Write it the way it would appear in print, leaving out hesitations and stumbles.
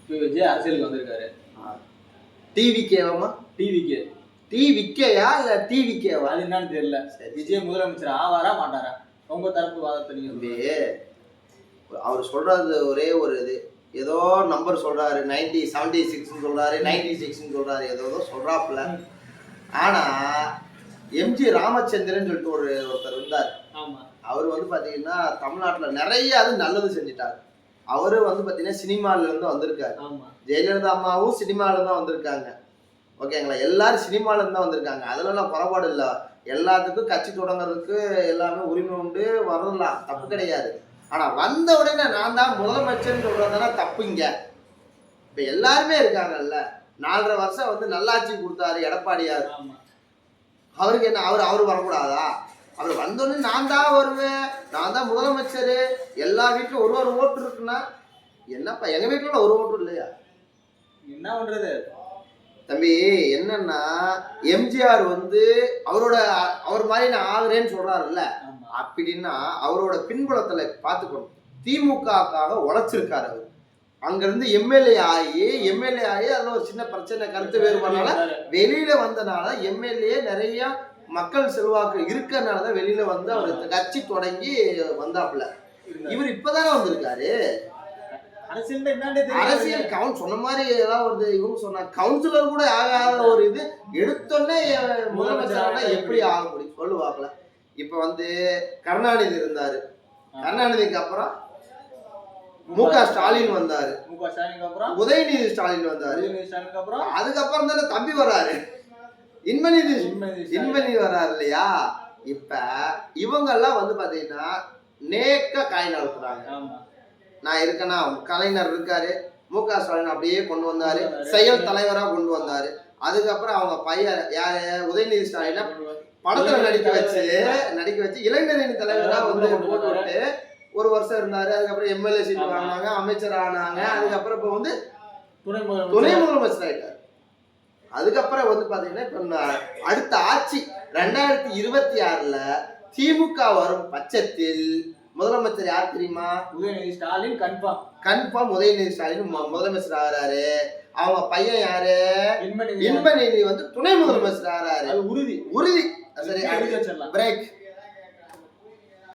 விஜய் அரசியலுக்கு வந்திருக்காரு. டிவிகேவாமா? டிவிகே. டிவிகேயா இல்ல டிவிகேவா? அது என்னன்னு தெரியல. விஜய் முதலமைச்சர் ஆவாரா மாட்டாரா? உங்க தரப்பு வாதத்தை நீங்க. அவர் சொல்றது ஒரே ஒரு இது, ஏதோ நம்பர் சொல்றாரு, 76 சொல்றாரு, 96 சொல்றாரு, ஏதோ சொல்றாப்புல. ஆனா எம்ஜி ராமச்சந்திரன் சொல்லிட்டு ஒருத்தர் இருந்தார். அவர் வந்து பாத்தீங்கன்னா தமிழ்நாட்டுல நிறைய அது நல்லது செஞ்சுட்டாரு. அவரு வந்து பாத்தீங்கன்னா சினிமால இருந்து வந்திருக்காரு. ஜெயலலிதா அம்மாவும் சினிமால தான் வந்திருக்காங்க. ஓகேங்களா? எல்லாரும் சினிமால இருந்து தான் வந்திருக்காங்க. அதெல்லாம் குறைபாடு இல்லை. எல்லாத்துக்கும் கட்சி தொடங்குறதுக்கு எல்லாமே உரிமை உண்டு, வரலாம், தப்பு கிடையாது. ஆனா வந்த உடனே நான் தான் முதலமைச்சர்னு சொல்றதுனா தப்புங்க. இப்ப எல்லாருமே இருக்காங்கல்ல. 4.5 வருஷம் வந்து நல்லாட்சி கொடுத்தாரு எடப்பாடியார். அவருக்கு என்ன, அவரு வரக்கூடாதா? அவர் வந்தோடனே நான் தான் வருவேன், நான் தான் முதலமைச்சர், எல்லா வீட்லயும் ஒரு ஓட்டு இருக்குன்னா என்னப்பா? எங்க வீட்டுல ஒரு ஓட்டு இல்லையா? என்ன பண்றது தம்பி? என்னன்னா எம்ஜிஆர் வந்து அவர் மாதிரி நான் ஆகுறேன்னு சொல்றாருல்ல, அப்படின்னா அவரோட பின்புலத்துல பார்த்துக்கணும். திமுகக்காக உழைச்சிருக்காரு. அவர் அங்கிருந்து எம்எல்ஏ ஆகி அதுல ஒரு சின்ன பிரச்சனை, கருத்து வேறுபாடுனால வெளியில வந்தனால, எம்எல்ஏ நிறைய மக்கள் செல்வாக்கு இருக்கறனாலதான் வெளியில வந்து அவர் கட்சி தொடங்கி வந்தாப்புல. இவர் இப்பதானே வந்திருக்காரு. அரசியல் கவுன் சொன்ன மாதிரி ஏதாவது இவங்க சொன்னாங்க, கவுன்சிலர் கூட ஆகாத ஒரு இது எடுத்தோன்னே முதலமைச்சர் எப்படி ஆக முடியும் சொல்லுவாங்கல. இப்ப வந்து கருணாநிதி இருந்தாரு, கருணாநிதிக்கு அப்புறம் முக ஸ்டாலின் வந்தாரு, உதயநிதி ஸ்டாலின் வந்தாரு, அதுக்கப்புறம் தானே தம்பி வர்றாரு, இன்பநிதி வர்றாரு இல்லையா? இப்ப இவங்க எல்லாம் வந்து பாத்தீங்கன்னா நேக்க காய் நகர்த்துறாங்க. நான் இருக்கேன்னா, கலைஞர் இருக்காரு, முக ஸ்டாலின் அப்படியே கொண்டு வந்தாரு, செயல் தலைவரா கொண்டு வந்தாரு. அதுக்கப்புறம் அவங்க பையன் யாரு, உதயநிதி ஸ்டாலினா படத்துல நடிக்க வச்சு இளைஞரின் தலைவரா வந்து போட்டு விட்டு 1 வருஷம் இருந்தாரு. அதுக்கப்புறம் எம்எல்ஏ சீட் வாங்கினாங்க, அமைச்சர் ஆனாங்க. அதுக்கப்புறம் இப்ப வந்து துணை முதலமைச்சர் ஆயிட்டாரு. அதுக்கப்புறம் வந்து பாத்தீங்கன்னா இப்ப அடுத்த ஆட்சி 2026ல திமுக வரும் பட்சத்தில் முதலமைச்சர் யார் தெரியுமா? உதயநிதி ஸ்டாலின். கன்ஃபார்ம் உதயநிதி ஸ்டாலின் முதலமைச்சர் ஆகிறாரு. அவங்க பையன் யாரு, இன்பநிதி வந்து துணை முதலமைச்சர் ஆகிறாரு. உறுதி. சரி, பிரேக்.